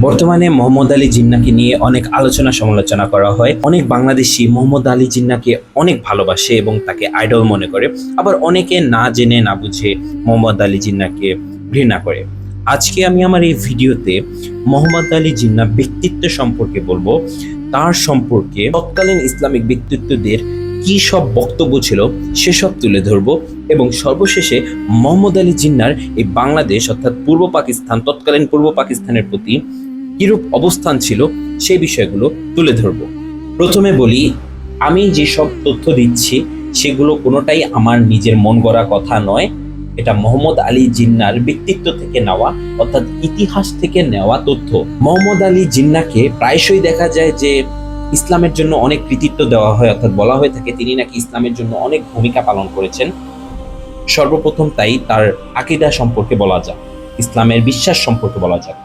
বর্তমানে মোহাম্মদ আলী জিন্নাহকে নিয়ে অনেক আলোচনা সমালোচনা করা হয়। অনেক বাংলাদেশি মোহাম্মদ আলী জিন্নাহকে অনেক ভালোবাসে এবং তাকে আইডল মনে করে, আবার অনেকে না জেনে না বুঝে মোহাম্মদ আলী জিন্নাহকে ঘৃণা করে। আজকে আমি আমার এই ভিডিওতে মোহাম্মদ আলী জিন্নাহ ব্যক্তিত্ব সম্পর্কে বলবো, তার সম্পর্কে তৎকালীন ইসলামিক ব্যক্তিত্বদের কি সব বক্তব্য ছিল সেসব তুলে ধরবো, এবং সর্বশেষে মোহাম্মদ আলী জিন্নাহর এই বাংলাদেশ অর্থাৎ পূর্ব পাকিস্তান, তৎকালীন পূর্ব পাকিস্তানের প্রতি কিরূপ অবস্থান ছিল সেই বিষয়গুলো তুলে ধরব। প্রথমে বলি, আমি যেসব তথ্য দিচ্ছি সেগুলো কোনোটাই আমার নিজের মন গড়া কথা নয়। এটা মোহাম্মদ আলী জিন্নাহর ব্যক্তিত্ব থেকে নেওয়া, অর্থাৎ ইতিহাস থেকে নেওয়া তথ্য। মোহাম্মদ আলী জিন্নাহকে প্রায়শই দেখা যায় যে ইসলামের জন্য অনেক কৃতিত্ব দেওয়া হয়, অর্থাৎ বলা হয়ে থাকে তিনি নাকি ইসলামের জন্য অনেক ভূমিকা পালন করেছেন। সর্বপ্রথম তাই তার আকীদা সম্পর্কে বলা যাক, ইসলামের বিশ্বাস সম্পর্কে বলা যাক।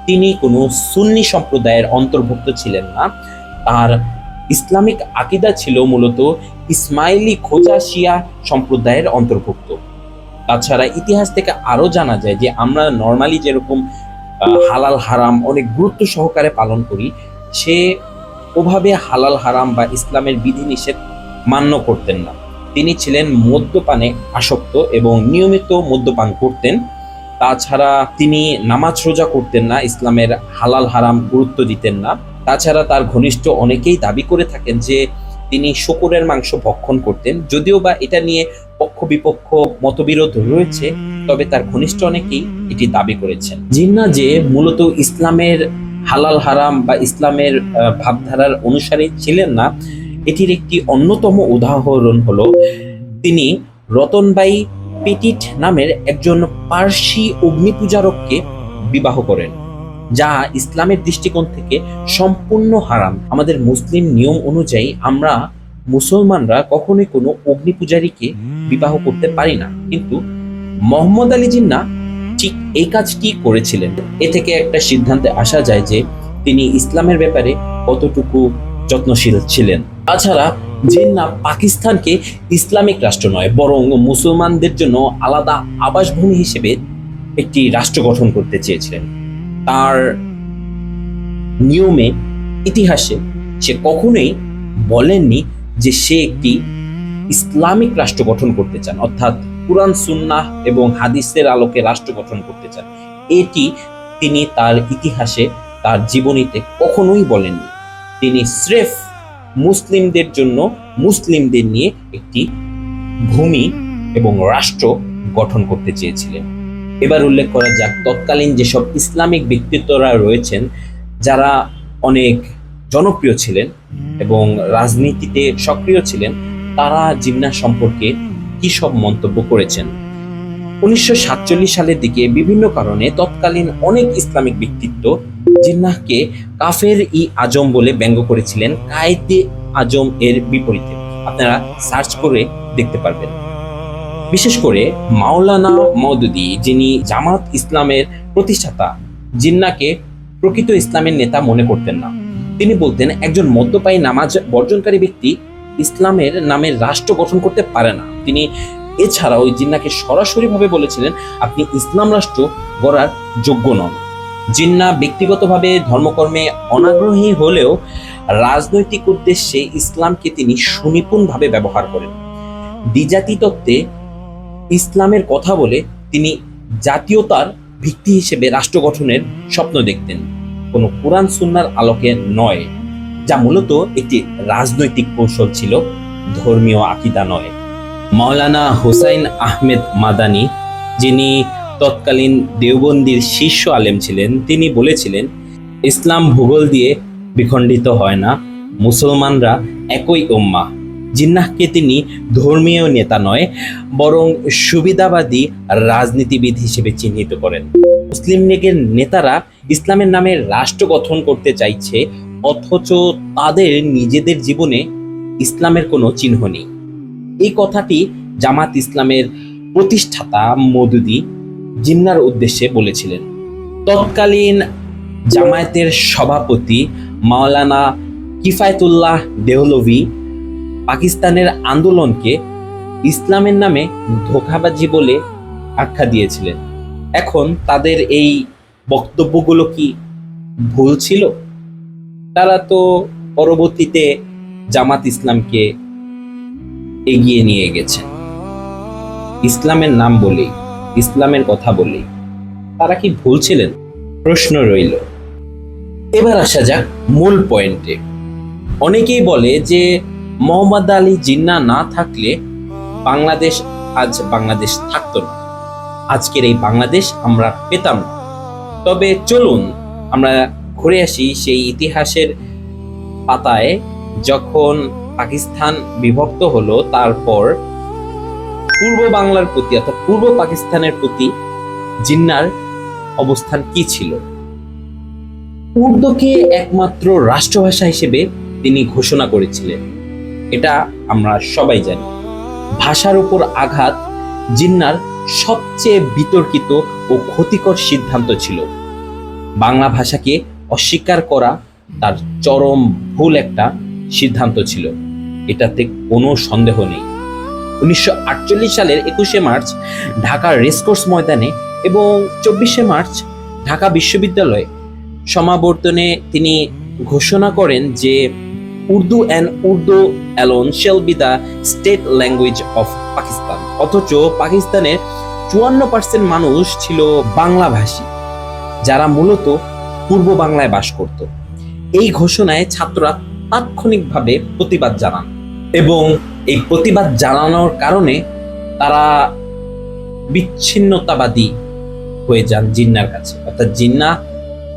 তিনি কোনো সুন্নি সম্প্রদায়ের অন্তর্ভুক্ত ছিলেন না। তার ইসলামিক আকীদা ছিল মূলত ইসমাইলি খোজা শিয়া সম্প্রদায়ের অন্তর্ভুক্ত। তাছাড়া ইতিহাস থেকে আরো জানা যায় যে আমরা নর্মালি যেরকম হালাল হারাম অনেক গুরুত্ব সহকারে পালন করি, সে ওভাবে হালাল হারাম বা ইসলামের বিধিনিষেধ মান্য করতেন না। তিনি ছিলেন মদ্যপানে আসক্ত এবং নিয়মিত মদ্যপান করতেন। তাছাড়া তিনি নামাজ রোজা করতেন না, ইসলামের হালাল হারাম গুরুত্ব দিতেন না। তাছাড়া তার ঘনিষ্ঠ অনেকেই দাবি করে থাকেন যে তিনি শূকরের মাংস ভক্ষণ করতেন, যদিও বা এটা নিয়ে পক্ষ বিপক্ষ মতবিরোধ রয়েছে, তবে তার ঘনিষ্ঠ অনেকেই এটি দাবি করেছেন। জিন্নাহ যে মূলত ইসলামের হালাল হারাম বা ইসলামের ভাবধারার অনুসারী ছিলেন না, এটির একটি অন্যতম উদাহরণ হলো তিনি রতনবাই পেটিট নামের একজন পার্সি অগ্নিপূজারককে বিবাহ করেন, যা ইসলামের দৃষ্টিকোণ থেকে সম্পূর্ণ হারাম। আমাদের মুসলিম নিয়ম অনুযায়ী আমরা মুসলমানরা কখনোই কোনো অগ্নিপূজারীকে বিবাহ করতে পারি না, কিন্তু মোহাম্মদ আলী জিন্নাহ ঠিক এই কাজটি করেছিলেন। এ থেকে একটা সিদ্ধান্তে আসা যায় যে তিনি ইসলামের ব্যাপারে কতটুকু যত্নশীল ছিলেন। তাছাড়া জিন্নাহ পাকিস্তানকে ইসলামিক রাষ্ট্র নয়, বরং মুসলমানদের জন্য আলাদা আবাসভূমি হিসেবে একটি রাষ্ট্র গঠন করতে চেয়েছিলেন। তার নিয়মে, ইতিহাসে সে কখনোই বলেননি যে সে একটি ইসলামিক রাষ্ট্র গঠন করতে চান, অর্থাৎ কুরআন সুন্নাহ এবং হাদিসের আলোকে রাষ্ট্র গঠন করতে চান। এটি তিনি তার ইতিহাসে, তার জীবনীতে কখনোই বলেননি। তিনি স্রেফ মুসলিমদের জন্য, মুসলিমদের নিয়ে একটি ভূমি এবং রাষ্ট্র গঠন করতে চেয়েছিলেন। এবার উল্লেখ করা যাক তৎকালীন যেসব ইসলামিক ব্যক্তিত্বরা রয়েছেন যারা অনেক জনপ্রিয় ছিলেন এবং রাজনীতিতে সক্রিয় ছিলেন, তারা জিন্নাহ সম্পর্কে কি সব মন্তব্য করেছেন। 1947 সালের দিকে বিভিন্ন কারণে তৎকালীন অনেক ইসলামিক ব্যক্তিত্ব জিন্নাহকে কাফের ই আজম বলে ব্যঙ্গ করেছিলেন, কায়েদে আজম এর বিপরীতে। আপনারা সার্চ করে দেখতে পারবেন। বিশেষ করে মাওলানা মওদুদী, যিনি জামাত ইসলামের প্রতিষ্ঠাতা, জিন্নাহকে প্রকৃত ইসলামের নেতা মনে করতেন না। তিনি বলতেন একজন মদ্যপায়ী নামাজ বর্জনকারী ব্যক্তি ইসলামের নামে রাষ্ট্র গঠন করতে পারে না। তিনি এছাড়াও জিন্নাহকে সরাসরিভাবে বলেছিলেন আপনি ইসলাম রাষ্ট্র গড়ার যোগ্য নন। জিন্নাহ ব্যক্তিগতভাবে ধর্মকর্মে অনাগ্রহী হলেও রাজনৈতিক উদ্দেশ্যে ইসলামকে তিনি সুনিপুণভাবে ব্যবহার করেন। দ্বিজাতি তত্ত্বে ইসলামের কথা বলে তিনি জাতীয়তার ভিত্তি হিসেবে রাষ্ট্র গঠনের স্বপ্ন দেখতেন, কোনো কুরআন সুন্নাহর আলোকে নয়, যা মূলত একটি রাজনৈতিক কৌশল ছিল, ধর্মীয় আকীদা নয়। মাওলানা হুসাইন আহমেদ মাদানী, যিনি তৎকালীন দেওবন্দির শীর্ষ আলেম ছিলেন, তিনি বলেছিলেন ইসলাম ভূগোল দিয়ে বিখণ্ডিত হয় না, মুসলমানরা একই উম্মাহ। জিন্নাহকে তিনি ধর্মীয় নেতা নয়, বরং সুবিধাবাদী রাজনীতিবিদ হিসেবে চিহ্নিত করেন। মুসলিম লীগের নেতারা ইসলামের নামে রাষ্ট্র গঠন করতে চাইছে, অথচ তাদের নিজেদের জীবনে ইসলামের কোনো চিহ্ন নেই। এই কথাটি জামাত ইসলামের প্রতিষ্ঠাতা মওদুদী জিন্নাহর উদ্দেশ্যে বলেছিলেন। তৎকালীন জামায়াতের সভাপতি মাওলানা কিফায়েতুল্লাহ দেহলভি পাকিস্তানের আন্দোলনকে ইসলামের নামে ধোঁকাবাজি বলে আখ্যা দিয়েছিলেন। এখন তাদের এই বক্তব্যগুলো কি ভুল ছিল? তারা তো পরবর্তীতে জামাত ইসলামকে এগিয়ে নিয়ে গেছেন ইসলামের নাম বলেই, ইসলামের কথা বলেই। তারা কি ভুল ছিলেন? প্রশ্ন রইল। এবার আসা যাক মূল পয়েন্টে। অনেকেই বলে যে মোহাম্মদ আলী জিন্নাহ না থাকলে বাংলাদেশ আজ বাংলাদেশ থাকতো না, আজকের এই বাংলাদেশ আমরা পেতাম না। তবে চলুন আমরা ঘুরে আসি সেই ইতিহাসের পাতায়। যখন পাকিস্তান বিভক্ত হলো, তারপর পূর্ব বাংলার প্রতি অর্থাৎ পূর্ব পাকিস্তানের প্রতি জিন্নাহর অবস্থান কি ছিল? উর্দুকে একমাত্র রাষ্ট্রভাষা হিসেবে তিনি ঘোষণা করেছিলেন, এটা আমরা সবাই জানি। ভাষার উপর আঘাত জিন্নাহর সবচেয়ে বিতর্কিত ও ক্ষতিকর সিদ্ধান্ত ছিল। বাংলা ভাষাকে অস্বীকার করা তার চরম ভুল একটা সিদ্ধান্ত ছিল, এটাতে কোনো সন্দেহ নেই। 1948 সালের 21শে মার্চ ঢাকার রেসকোর্স ময়দানে এবং 24শে মার্চ ঢাকা বিশ্ববিদ্যালয়ে সমাবর্তনে তিনি ঘোষণা করেন যে Urdu and Urdu alone shall be the state language of Pakistan. অথচ পাকিস্তানের 54% মানুষ ছিল বাংলাভাষী, যারা মূলত পূর্ব বাংলায় বাস করত। এই ঘোষণায় ছাত্ররা তাৎক্ষণিকভাবে প্রতিবাদ জানান এবং এই প্রতিবাদ জানানোর কারণে তারা বিচ্ছিন্নতাবাদী হয়ে যান জিন্নাহর কাছে, অর্থাৎ জিন্নাহ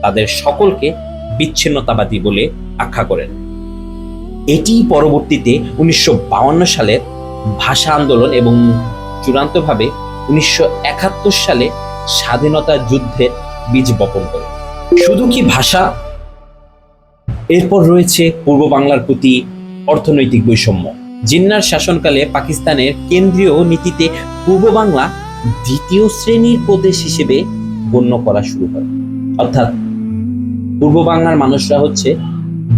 তাদের সকলকে বিচ্ছিন্নতাবাদী বলে আখ্যা করেন। এটি পরবর্তীতে 1952 সালের ভাষা আন্দোলন এবং চূড়ান্তভাবে 1971 সালে স্বাধীনতা যুদ্ধের বীজ বপন করে। শুধু কি ভাষা? এরপর রয়েছে পূর্ব বাংলার প্রতি অর্থনৈতিক বৈষম্য। জিন্নাহর শাসনকালে পাকিস্তানের কেন্দ্রীয় নীতিতে পূর্ব বাংলা দ্বিতীয় শ্রেণীর প্রদেশ হিসেবে গণ্য করা শুরু হয়, অর্থাৎ পূর্ব বাংলার মানুষরা হচ্ছে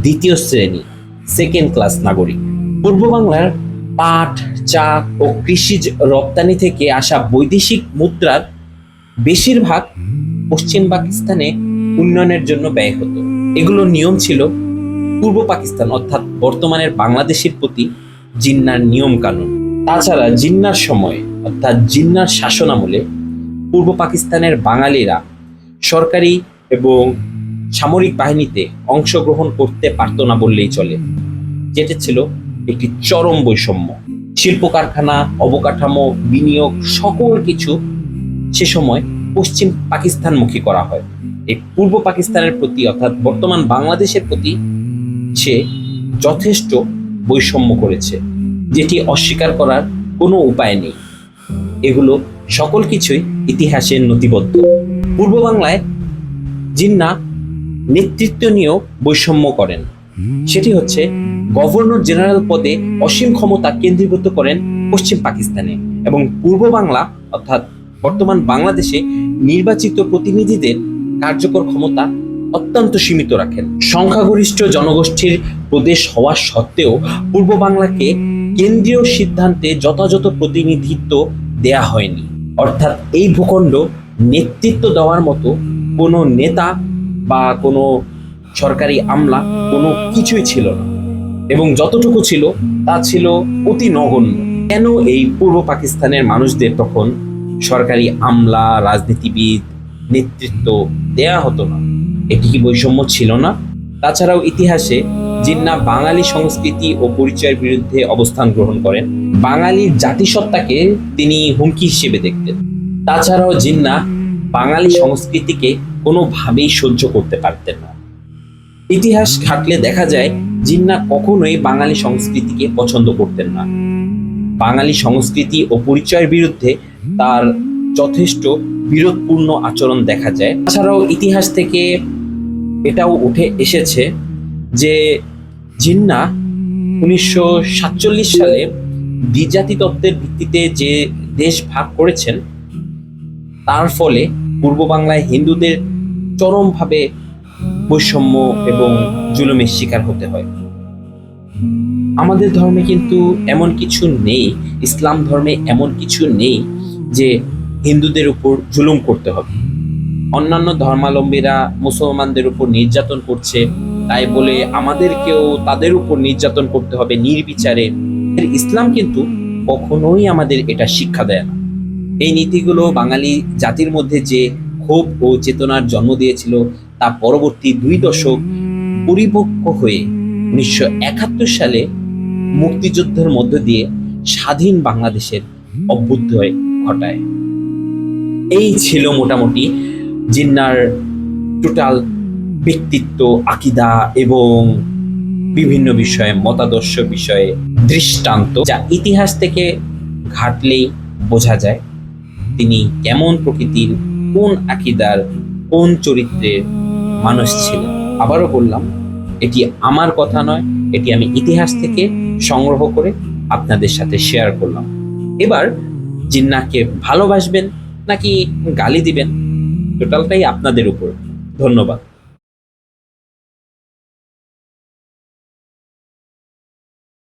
দ্বিতীয় শ্রেণী, সেকেন্ড ক্লাস নাগরিক। পূর্ব বাংলার পাট, চা ও কৃষিজ রপ্তানি থেকে আসা বৈদেশিক মুদ্রার বেশিরভাগ পশ্চিম পাকিস্তানে উন্নয়নের জন্য ব্যয় হতো। এগুলোর নিয়ম ছিল পূর্ব পাকিস্তান অর্থাৎ বর্তমানের বাংলাদেশের প্রতি জিন্নাহর নিয়ম কানুন। তাছাড়া জিন্নাহর সময় অর্থাৎ জিন্নাহর শাসনামলে পূর্ব পাকিস্তানের বাঙালিরা সরকারি এবং সামরিক বাহিনীতে অংশগ্রহণ করতে পারত না বললেই চলে, যেটা ছিল একটি চরম বৈষম্য। শিল্প কারখানা, অবকাঠামো, বিনিয়োগ সকল কিছু সে সময় পশ্চিম পাকিস্তানমুখী করা হয়। এই পূর্ব পাকিস্তানের প্রতি অর্থাৎ বর্তমান বাংলাদেশের প্রতি সে যথেষ্ট বৈষম্য করেছে, যেটি অস্বীকার করার কোনো উপায় নেই। এগুলো সকল কিছুই ইতিহাসের নথিবদ্ধ। পূর্ব বাংলায় জিন্নাহ নেতৃত্ব নিয়েও বৈষম্য করেন। সেটি হচ্ছে গভর্নর জেনারেল পদে অসীম ক্ষমতা কেন্দ্রীভূত করেন পশ্চিম পাকিস্তানে এবং পূর্ব বাংলা অর্থাৎ বর্তমান বাংলাদেশে নির্বাচিত প্রতিনিধিদের কার্যকর ক্ষমতা অত্যন্ত সীমিত রাখেন। সংখ্যাগরিষ্ঠ জনগোষ্ঠীর প্রদেশ হওয়া সত্ত্বেও পূর্ব বাংলাকে কেন্দ্রীয় সিদ্ধান্তে যথাযথ প্রতিনিধিত্ব দেয়া হয়নি, অর্থাৎ এই ভূখণ্ড নেতৃত্ব দেওয়ার মতো কোনো নেতা বা কোনো সরকারি আমলা কোনো কিছুই ছিল না, এবং যতটুকু ছিল তা ছিল অতি নগণ্য। কেন এই পূর্ব পাকিস্তানের মানুষদের তখন সরকারি আমলা, রাজনীতিবিদ, নেতৃত্ব দেয়া হতো না? এটি কি বৈষম্য ছিল না? তাছাড়াও ইতিহাসে জিন্নাহ বাঙালি সংস্কৃতি ও পরিচয়ের বিরুদ্ধে অবস্থান গ্রহণ করেন। বাঙালির জাতিসত্তাকে তিনি হুমকি হিসেবে দেখতেন। তাছাড়াও জিন্নাহ বাঙালি সংস্কৃতিকে কোনোভাবেই সহ্য করতে পারতেন না। ইতিহাস ঘাটলে দেখা যায় জিন্নাহ কখনোই বাঙালি সংস্কৃতিকে পছন্দ করতেন না। বাঙালি সংস্কৃতি ও পরিচয়ের বিরুদ্ধে তার যথেষ্ট বিরোধপূর্ণ আচরণ দেখা যায়। তাছাড়াও ইতিহাস থেকে এটাও উঠে এসেছে যে জিন্নাহ 1947 সালে দ্বিজাতি তত্ত্বের ভিত্তিতে যে দেশ ভাগ করেছেন, তার ফলে পূর্ব বাংলায় হিন্দুদের চরমভাবে বৈষম্য এবং জুলুমের শিকার হতে হয়। আমাদের ধর্মে কিন্তু এমন কিছু নেই, ইসলাম ধর্মে এমন কিছু নেই যে হিন্দুদের উপর জুলুম করতে হবে। অন্যান্য ধর্মাবলম্বীরা মুসলমানদের উপর নির্যাতন করছে, তাই বলে আমাদেরকেও তাদের উপর নির্যাতন করতে হবে নির্বিচারে। ইসলাম কিন্তু কখনোই আমাদের এটা শিক্ষা দেয় না। এই নীতিগুলো বাঙালি জাতির মধ্যে যে ক্ষোভ ও চেতনার জন্ম দিয়েছিল, তা পরবর্তী 2 দশক পরিপক্ক হয়ে 1971 সালে মুক্তিযুদ্ধের মধ্য দিয়ে স্বাধীন বাংলাদেশের অভ্যুদয় ঘটায়। এই ছিল মোটামুটি জিন্নার টোটাল ব্যক্তিত্ব, আকিদা এবং বিভিন্ন বিষয়ে, মতাদর্শ বিষয়ে দৃষ্টান্ত, যা ইতিহাস থেকে ঘাটলেই বোঝা যায় তিনি কেমন প্রকৃতির, কোন আকিদার, কোন চরিত্রের মানুষ ছিলেন। আবারও বললাম, এটি আমার কথা নয়, এটি আমি ইতিহাস থেকে সংগ্রহ করে আপনাদের সাথে শেয়ার করলাম। এবার জিন্নাহকে ভালোবাসবেন নাকি গালি দিবেন, টোটালটাই আপনাদের উপর। ধন্যবাদ।